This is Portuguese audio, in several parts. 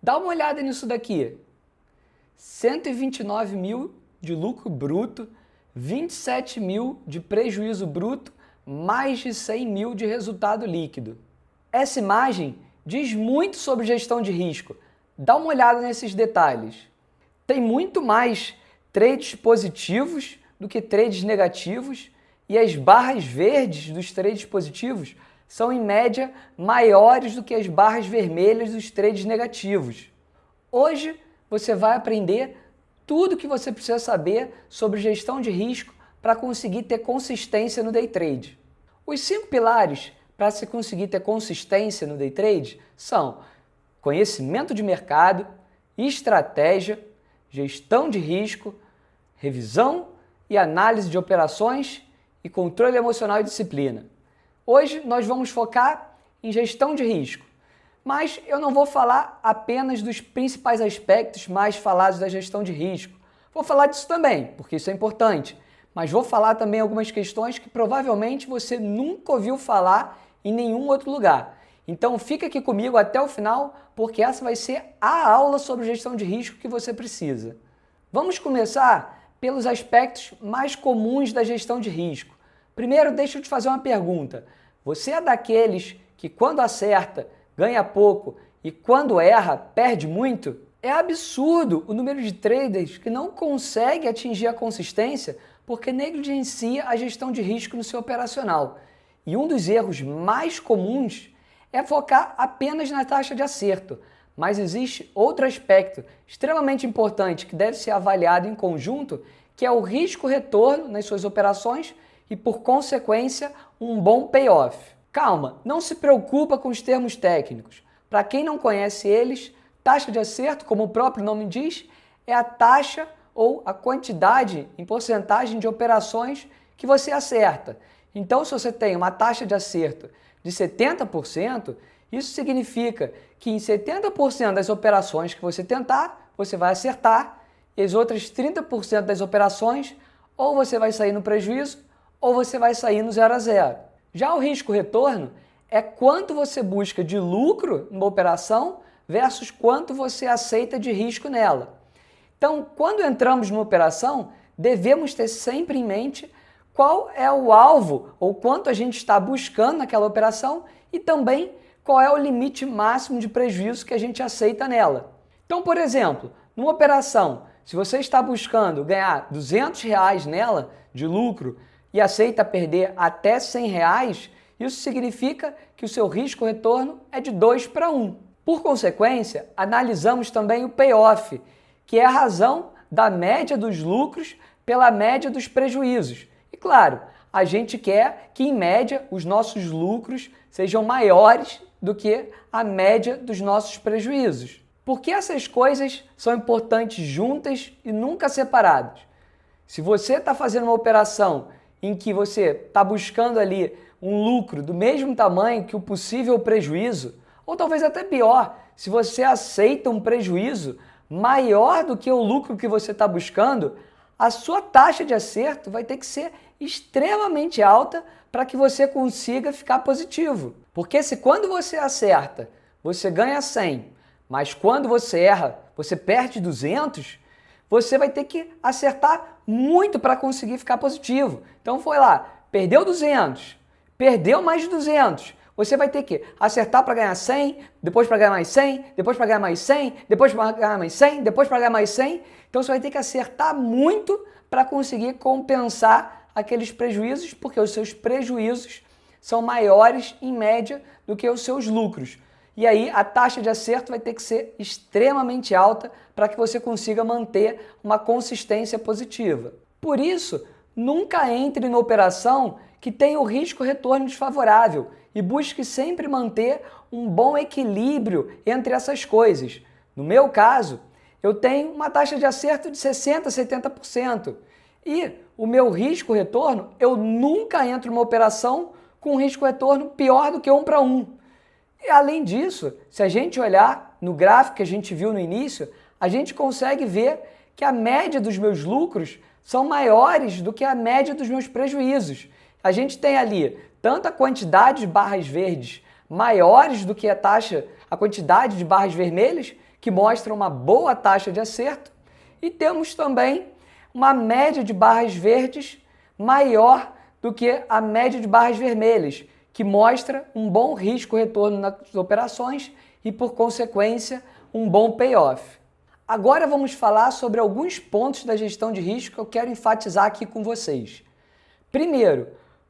Dá uma olhada nisso daqui. 129 mil de lucro bruto, 27 mil de prejuízo bruto, mais de 100 mil de resultado líquido. Essa imagem diz muito sobre gestão de risco. Dá uma olhada nesses detalhes. Tem muito mais trades positivos do que trades negativos e as barras verdes dos trades positivos são, em média, maiores do que as barras vermelhas dos trades negativos. Hoje você vai aprender tudo o que você precisa saber sobre gestão de risco para conseguir ter consistência no day trade. Os 5 pilares para se conseguir ter consistência no day trade são conhecimento de mercado, estratégia, gestão de risco, revisão e análise de operações e controle emocional e disciplina. Hoje nós vamos focar em gestão de risco, mas eu não vou falar apenas dos principais aspectos mais falados da gestão de risco. Vou falar disso também, porque isso é importante, mas vou falar também algumas questões que provavelmente você nunca ouviu falar em nenhum outro lugar. Então fica aqui comigo até o final, porque essa vai ser a aula sobre gestão de risco que você precisa. Vamos começar pelos aspectos mais comuns da gestão de risco. Primeiro, deixa eu te fazer uma pergunta. Você é daqueles que quando acerta, ganha pouco e quando erra, perde muito? É absurdo o número de traders que não consegue atingir a consistência porque negligencia a gestão de risco no seu operacional. E um dos erros mais comuns é focar apenas na taxa de acerto. Mas existe outro aspecto extremamente importante que deve ser avaliado em conjunto, que é o risco-retorno nas suas operações e, por consequência, um bom payoff. Calma, não se preocupa com os termos técnicos. Para quem não conhece eles, taxa de acerto, como o próprio nome diz, é a taxa ou a quantidade em porcentagem de operações que você acerta. Então, se você tem uma taxa de acerto de 70%, isso significa que em 70% das operações que você tentar, você vai acertar, e as outras 30% das operações, ou você vai sair no prejuízo, ou você vai sair no 0 a 0. Já o risco-retorno é quanto você busca de lucro numa operação versus quanto você aceita de risco nela. Então, quando entramos numa operação, devemos ter sempre em mente qual é o alvo ou quanto a gente está buscando naquela operação e também qual é o limite máximo de prejuízo que a gente aceita nela. Então, por exemplo, numa operação, se você está buscando ganhar R$200 nela de lucro e aceita perder até R$100, isso significa que o seu risco-retorno é de 2 para 1. Por consequência, analisamos também o payoff, que é a razão da média dos lucros pela média dos prejuízos. E claro, a gente quer que, em média, os nossos lucros sejam maiores do que a média dos nossos prejuízos. Por que essas coisas são importantes juntas e nunca separadas? Se você está fazendo uma operação em que você está buscando ali um lucro do mesmo tamanho que o possível prejuízo, ou talvez até pior, se você aceita um prejuízo maior do que o lucro que você está buscando, a sua taxa de acerto vai ter que ser extremamente alta para que você consiga ficar positivo. Porque se quando você acerta, você ganha 100, mas quando você erra, você perde 200, você vai ter que acertar muito para conseguir ficar positivo. Então foi lá, perdeu 200, perdeu mais de 200, você vai ter que acertar para ganhar 100, depois para ganhar mais 100, depois para ganhar mais 100, depois para ganhar mais 100, depois para ganhar mais 100. Então você vai ter que acertar muito para conseguir compensar aqueles prejuízos, porque os seus prejuízos são maiores em média do que os seus lucros. E aí a taxa de acerto vai ter que ser extremamente alta para que você consiga manter uma consistência positiva. Por isso, nunca entre numa operação que tenha o risco-retorno desfavorável e busque sempre manter um bom equilíbrio entre essas coisas. No meu caso, eu tenho uma taxa de acerto de 60% a 70%. E o meu risco-retorno, eu nunca entro numa operação com um risco-retorno pior do que 1 para 1. E além disso, se a gente olhar no gráfico que a gente viu no início, a gente consegue ver que a média dos meus lucros são maiores do que a média dos meus prejuízos. A gente tem ali tanto a quantidade de barras verdes maiores do que a quantidade de barras vermelhas, que mostra uma boa taxa de acerto, e temos também uma média de barras verdes maior do que a média de barras vermelhas, que mostra um bom risco-retorno nas operações e, por consequência, um bom payoff. Agora vamos falar sobre alguns pontos da gestão de risco que eu quero enfatizar aqui com vocês. Primeiro,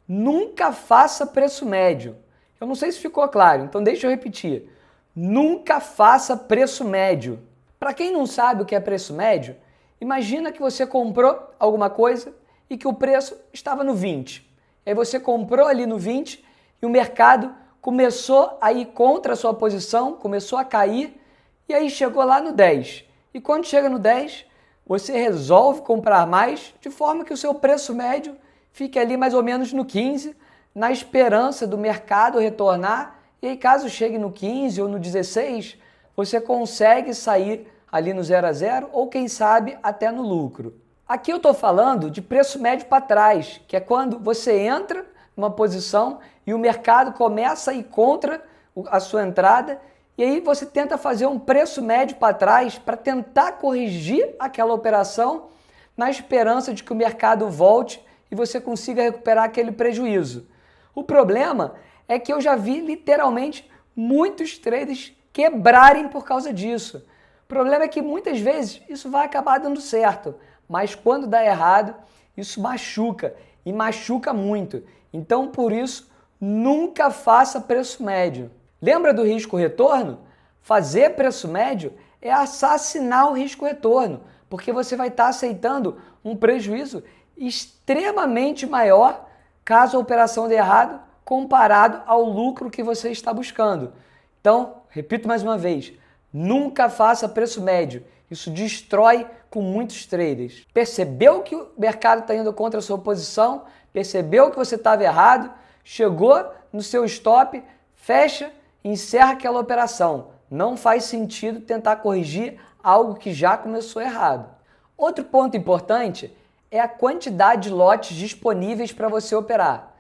nunca faça preço médio. Eu não sei se ficou claro, então deixa eu repetir. Nunca faça preço médio. Para quem não sabe o que é preço médio, imagina que você comprou alguma coisa e que o preço estava no 20. Aí você comprou ali no 20 e o mercado começou a ir contra a sua posição, começou a cair e aí chegou lá no 10. E quando chega no 10, você resolve comprar mais, de forma que o seu preço médio fique ali mais ou menos no 15, na esperança do mercado retornar, e aí caso chegue no 15 ou no 16, você consegue sair ali no 0 a 0 ou quem sabe até no lucro. Aqui eu estou falando de preço médio para trás, que é quando você entra numa posição e o mercado começa a ir contra a sua entrada, e aí você tenta fazer um preço médio para trás para tentar corrigir aquela operação na esperança de que o mercado volte e você consiga recuperar aquele prejuízo. O problema é que eu já vi literalmente muitos traders quebrarem por causa disso. O problema é que muitas vezes isso vai acabar dando certo, mas quando dá errado, isso machuca e machuca muito. Então, por isso, nunca faça preço médio. Lembra do risco-retorno? Fazer preço médio é assassinar o risco-retorno, porque você vai estar aceitando um prejuízo extremamente maior caso a operação dê errado, comparado ao lucro que você está buscando. Então, repito mais uma vez, nunca faça preço médio. Isso destrói com muitos traders. Percebeu que o mercado está indo contra a sua posição, percebeu que você estava errado, chegou no seu stop, fecha, encerra aquela operação. Não faz sentido tentar corrigir algo que já começou errado. Outro ponto importante é a quantidade de lotes disponíveis para você operar.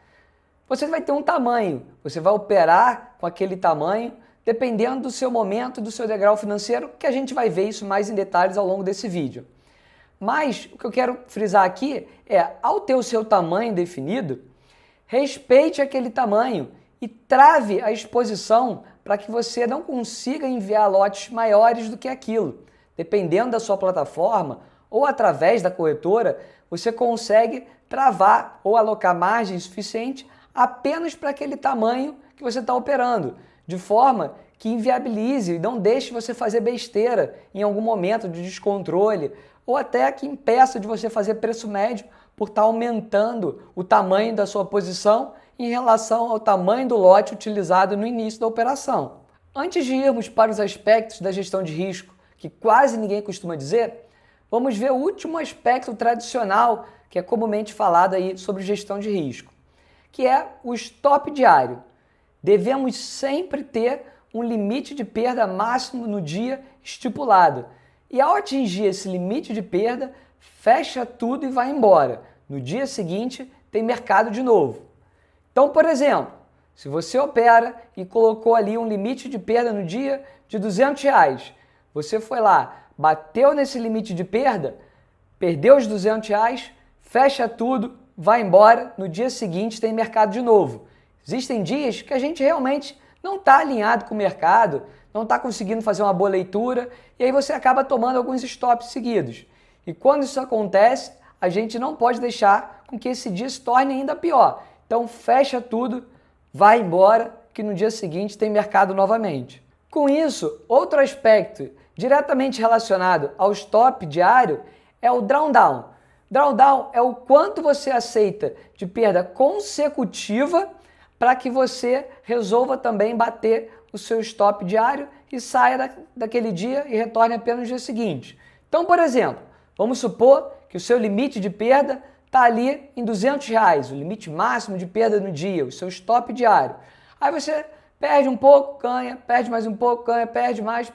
Você vai ter um tamanho, você vai operar com aquele tamanho, dependendo do seu momento, do seu degrau financeiro, que a gente vai ver isso mais em detalhes ao longo desse vídeo. Mas o que eu quero frisar aqui é, ao ter o seu tamanho definido, respeite aquele tamanho e trave a exposição para que você não consiga enviar lotes maiores do que aquilo. Dependendo da sua plataforma ou através da corretora, você consegue travar ou alocar margem suficiente apenas para aquele tamanho que você está operando, de forma que inviabilize e não deixe você fazer besteira em algum momento de descontrole ou até que impeça de você fazer preço médio por estar aumentando o tamanho da sua posição em relação ao tamanho do lote utilizado no início da operação. Antes de irmos para os aspectos da gestão de risco, que quase ninguém costuma dizer, vamos ver o último aspecto tradicional que é comumente falado aí sobre gestão de risco, que é o stop diário. Devemos sempre ter um limite de perda máximo no dia estipulado. E ao atingir esse limite de perda, fecha tudo e vai embora. No dia seguinte, tem mercado de novo. Então, por exemplo, se você opera e colocou ali um limite de perda no dia de R$200, você foi lá, bateu nesse limite de perda, perdeu os R$200, fecha tudo, vai embora, no dia seguinte tem mercado de novo. Existem dias que a gente realmente não está alinhado com o mercado, não está conseguindo fazer uma boa leitura e aí você acaba tomando alguns stops seguidos. E quando isso acontece, a gente não pode deixar com que esse dia se torne ainda pior. Então fecha tudo, vai embora, que no dia seguinte tem mercado novamente. Com isso, outro aspecto diretamente relacionado ao stop diário é o drawdown. Drawdown é o quanto você aceita de perda consecutiva para que você resolva também bater o seu stop diário e saia daquele dia e retorne apenas no dia seguinte. Então, por exemplo, vamos supor que o seu limite de perda está ali em R$200, o limite máximo de perda no dia, o seu stop diário. Aí você perde um pouco, ganha, perde mais um pouco, ganha, perde mais,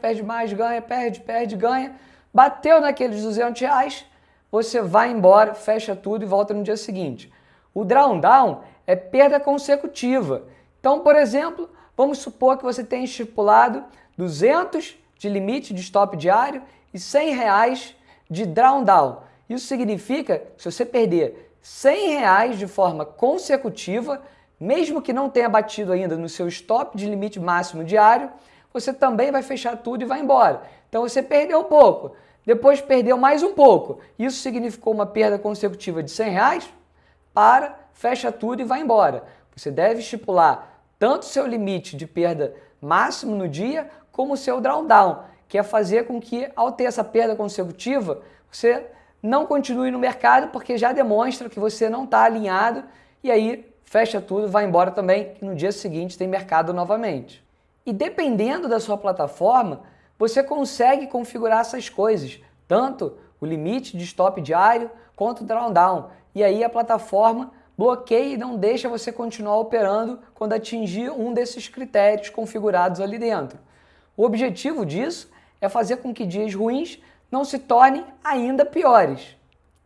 ganha, perde, ganha. Bateu naqueles R$200, você vai embora, fecha tudo e volta no dia seguinte. O drawdown é perda consecutiva. Então, por exemplo, vamos supor que você tenha estipulado 200 de limite de stop diário e R$ 100 de drawdown. Isso significa que se você perder R$ 100 de forma consecutiva, mesmo que não tenha batido ainda no seu stop de limite máximo diário, você também vai fechar tudo e vai embora. Então você perdeu um pouco, depois perdeu mais um pouco. Isso significou uma perda consecutiva de R$ 100, fecha tudo e vai embora. Você deve estipular tanto o seu limite de perda máximo no dia, como o seu drawdown, que é fazer com que, ao ter essa perda consecutiva, você não continue no mercado, porque já demonstra que você não está alinhado, e aí fecha tudo, vai embora também, e no dia seguinte tem mercado novamente. E dependendo da sua plataforma, você consegue configurar essas coisas, tanto o limite de stop diário quanto o drawdown. E aí a plataforma bloqueia e não deixa você continuar operando quando atingir um desses critérios configurados ali dentro. O objetivo disso é fazer com que dias ruins não se tornem ainda piores.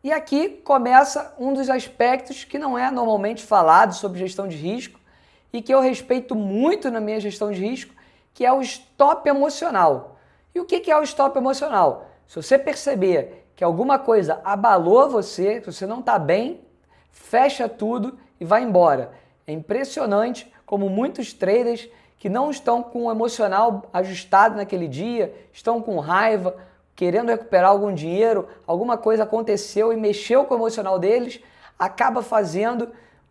E aqui começa um dos aspectos que não é normalmente falado sobre gestão de risco e que eu respeito muito na minha gestão de risco, que é o stop emocional. E o que é o stop emocional? Se você perceber que alguma coisa abalou você, que você não está bem, fecha tudo e vai embora. É impressionante como muitos traders que não estão com o emocional ajustado naquele dia, estão com raiva, querendo recuperar algum dinheiro, alguma coisa aconteceu e mexeu com o emocional deles, acaba fazendo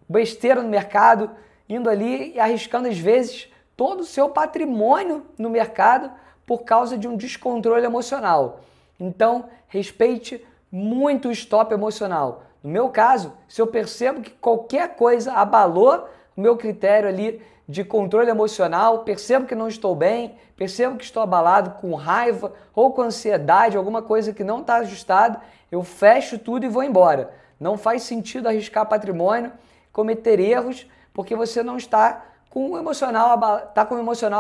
besteira no mercado, indo ali e arriscando às vezes todo o seu patrimônio no mercado por causa de um descontrole emocional. Então, respeite muito o stop emocional. No meu caso, se eu percebo que qualquer coisa abalou o meu critério ali de controle emocional, percebo que não estou bem, percebo que estou abalado com raiva ou com ansiedade, alguma coisa que não está ajustada, eu fecho tudo e vou embora. Não faz sentido arriscar patrimônio, cometer erros, porque você não está com o emocional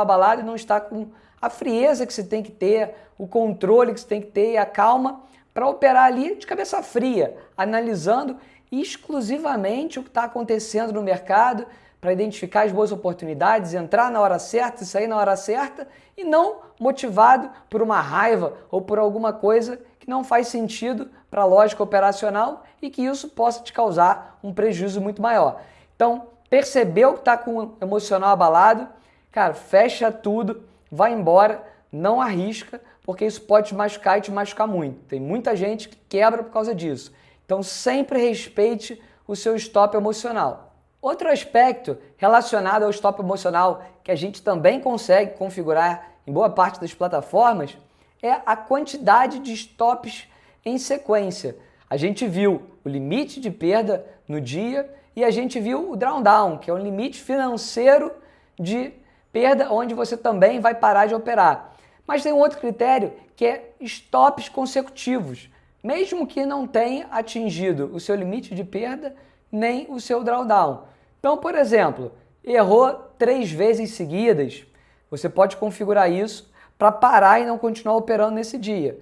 abalado e não está com a frieza que você tem que ter, o controle que você tem que ter e a calma para operar ali de cabeça fria, analisando exclusivamente o que está acontecendo no mercado, para identificar as boas oportunidades, entrar na hora certa e sair na hora certa, e não motivado por uma raiva ou por alguma coisa que não faz sentido para a lógica operacional e que isso possa te causar um prejuízo muito maior. Então, percebeu que está com o emocional abalado, cara, fecha tudo, vai embora, não arrisca, porque isso pode te machucar e te machucar muito. Tem muita gente que quebra por causa disso. Então, sempre respeite o seu stop emocional. Outro aspecto relacionado ao stop emocional que a gente também consegue configurar em boa parte das plataformas é a quantidade de stops em sequência. A gente viu o limite de perda no dia e a gente viu o drawdown, que é um limite financeiro de perda onde você também vai parar de operar. Mas tem um outro critério que é stops consecutivos, mesmo que não tenha atingido o seu limite de perda nem o seu drawdown. Então, por exemplo, errou 3 vezes seguidas, você pode configurar isso para parar e não continuar operando nesse dia.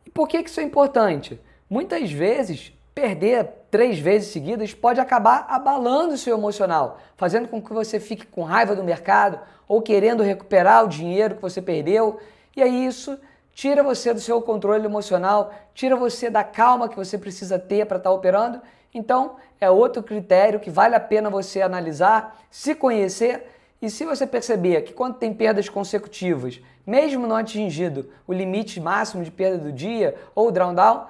E por que isso é importante? Muitas vezes, perder 3 vezes seguidas pode acabar abalando o seu emocional, fazendo com que você fique com raiva do mercado ou querendo recuperar o dinheiro que você perdeu. E aí isso tira você do seu controle emocional, tira você da calma que você precisa ter para estar operando. Então, é outro critério que vale a pena você analisar, se conhecer, e se você perceber que quando tem perdas consecutivas, mesmo não atingido o limite máximo de perda do dia ou o drawdown,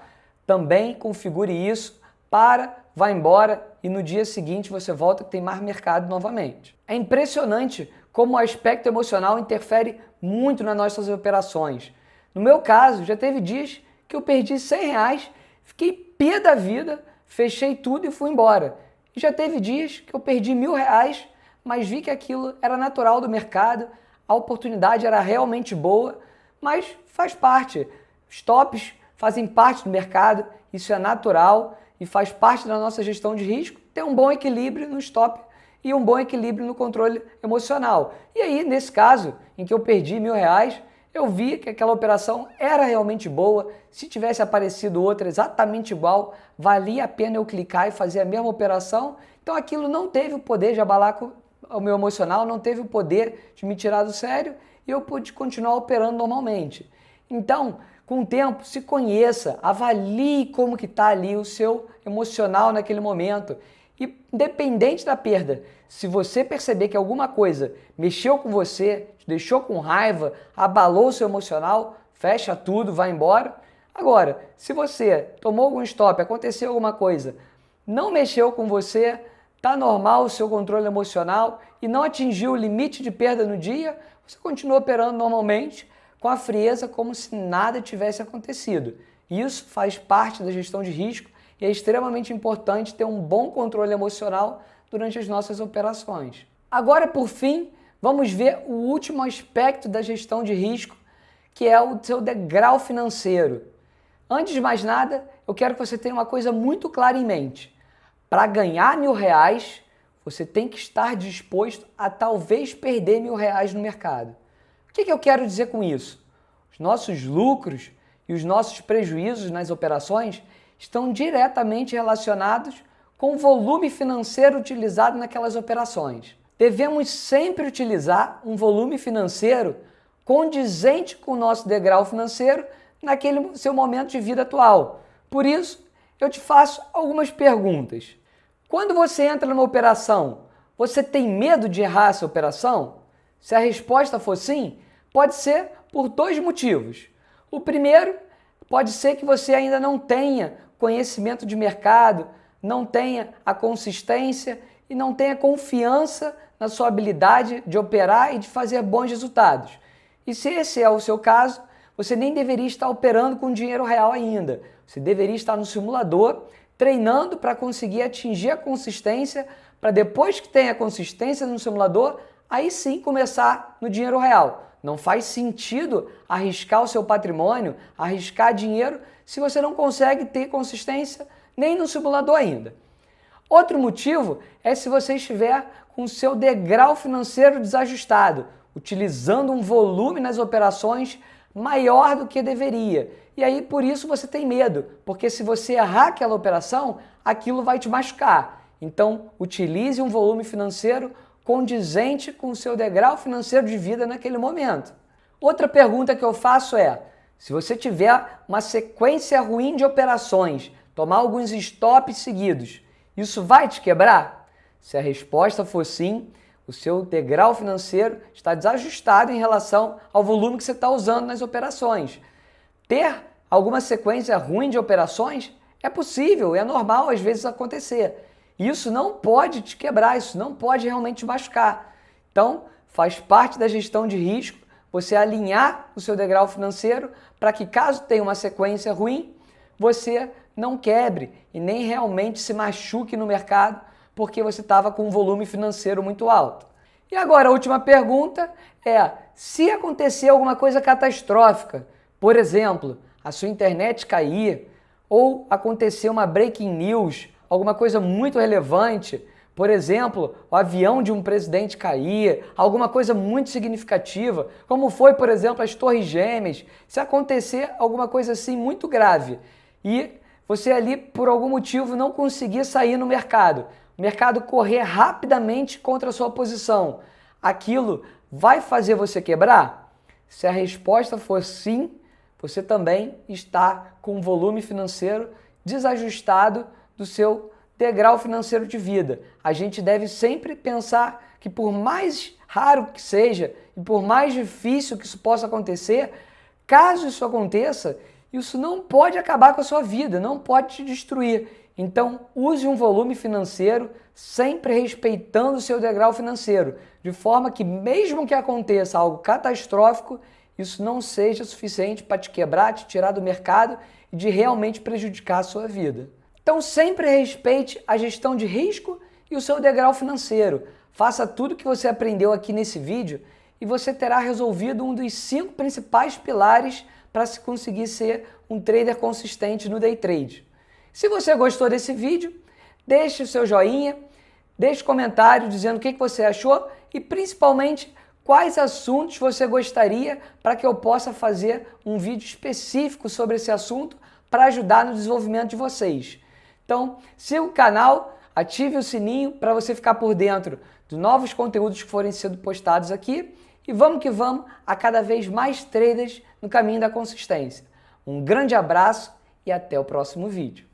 também configure isso, vai embora e no dia seguinte você volta que tem mais mercado novamente. É impressionante como o aspecto emocional interfere muito nas nossas operações. No meu caso, já teve dias que eu perdi R$ 100, fiquei pé da vida, fechei tudo e fui embora. E já teve dias que eu perdi R$ 1.000, mas vi que aquilo era natural do mercado, a oportunidade era realmente boa, mas faz parte. Stops fazem parte do mercado, isso é natural e faz parte da nossa gestão de risco, ter um bom equilíbrio no stop e um bom equilíbrio no controle emocional. E aí, nesse caso, em que eu perdi R$ 1.000, eu vi que aquela operação era realmente boa. Se tivesse aparecido outra exatamente igual, valia a pena eu clicar e fazer a mesma operação. Então aquilo não teve o poder de abalar o meu emocional, não teve o poder de me tirar do sério e eu pude continuar operando normalmente. Então, com o tempo, se conheça, avalie como que está ali o seu emocional naquele momento. E independente da perda, se você perceber que alguma coisa mexeu com você, te deixou com raiva, abalou o seu emocional, fecha tudo, vai embora. Agora, se você tomou algum stop, aconteceu alguma coisa, não mexeu com você, está normal o seu controle emocional e não atingiu o limite de perda no dia, você continua operando normalmente, com a frieza, como se nada tivesse acontecido. Isso faz parte da gestão de risco e é extremamente importante ter um bom controle emocional durante as nossas operações. Agora, por fim, vamos ver o último aspecto da gestão de risco, que é o seu degrau financeiro. Antes de mais nada, eu quero que você tenha uma coisa muito clara em mente. Para ganhar R$1.000, você tem que estar disposto a talvez perder R$1.000 no mercado. O que eu quero dizer com isso? Os nossos lucros e os nossos prejuízos nas operações estão diretamente relacionados com o volume financeiro utilizado naquelas operações. Devemos sempre utilizar um volume financeiro condizente com o nosso degrau financeiro naquele seu momento de vida atual. Por isso, eu te faço algumas perguntas. Quando você entra numa operação, você tem medo de errar essa operação? Se a resposta for sim, pode ser por dois motivos. O primeiro, pode ser que você ainda não tenha conhecimento de mercado, não tenha a consistência e não tenha confiança na sua habilidade de operar e de fazer bons resultados. E se esse é o seu caso, você nem deveria estar operando com dinheiro real ainda. Você deveria estar no simulador, treinando para conseguir atingir a consistência, para depois que tenha a consistência no simulador, aí sim começar no dinheiro real. Não faz sentido arriscar o seu patrimônio, arriscar dinheiro, se você não consegue ter consistência nem no simulador ainda. Outro motivo é se você estiver com o seu degrau financeiro desajustado, utilizando um volume nas operações maior do que deveria. E aí, por isso, você tem medo, porque se você errar aquela operação, aquilo vai te machucar. Então, utilize um volume financeiro condizente com o seu degrau financeiro de vida naquele momento. Outra pergunta que eu faço é, se você tiver uma sequência ruim de operações, tomar alguns stops seguidos, isso vai te quebrar? Se a resposta for sim, o seu degrau financeiro está desajustado em relação ao volume que você está usando nas operações. Ter alguma sequência ruim de operações é possível, é normal às vezes acontecer. Isso não pode te quebrar, isso não pode realmente te machucar. Então, faz parte da gestão de risco você alinhar o seu degrau financeiro para que, caso tenha uma sequência ruim, você não quebre e nem realmente se machuque no mercado porque você estava com um volume financeiro muito alto. E agora, a última pergunta é, se acontecer alguma coisa catastrófica, por exemplo, a sua internet cair ou acontecer uma breaking news, alguma coisa muito relevante, por exemplo, o avião de um presidente cair, alguma coisa muito significativa, como foi, por exemplo, as Torres Gêmeas, se acontecer alguma coisa assim muito grave e você ali, por algum motivo, não conseguir sair no mercado, o mercado correr rapidamente contra a sua posição, aquilo vai fazer você quebrar? Se a resposta for sim, você também está com um volume financeiro desajustado do seu degrau financeiro de vida. A gente deve sempre pensar que por mais raro que seja e por mais difícil que isso possa acontecer, caso isso aconteça, isso não pode acabar com a sua vida, não pode te destruir. Então, use um volume financeiro sempre respeitando o seu degrau financeiro, de forma que mesmo que aconteça algo catastrófico, isso não seja suficiente para te quebrar, te tirar do mercado e de realmente prejudicar a sua vida. Então sempre respeite a gestão de risco e o seu degrau financeiro. Faça tudo que você aprendeu aqui nesse vídeo e você terá resolvido um dos 5 principais pilares para se conseguir ser um trader consistente no day trade. Se você gostou desse vídeo, deixe o seu joinha, deixe um comentário dizendo o que você achou e principalmente quais assuntos você gostaria para que eu possa fazer um vídeo específico sobre esse assunto para ajudar no desenvolvimento de vocês. Então, siga o canal, ative o sininho para você ficar por dentro de novos conteúdos que forem sendo postados aqui e vamos que vamos a cada vez mais traders no caminho da consistência. Um grande abraço e até o próximo vídeo.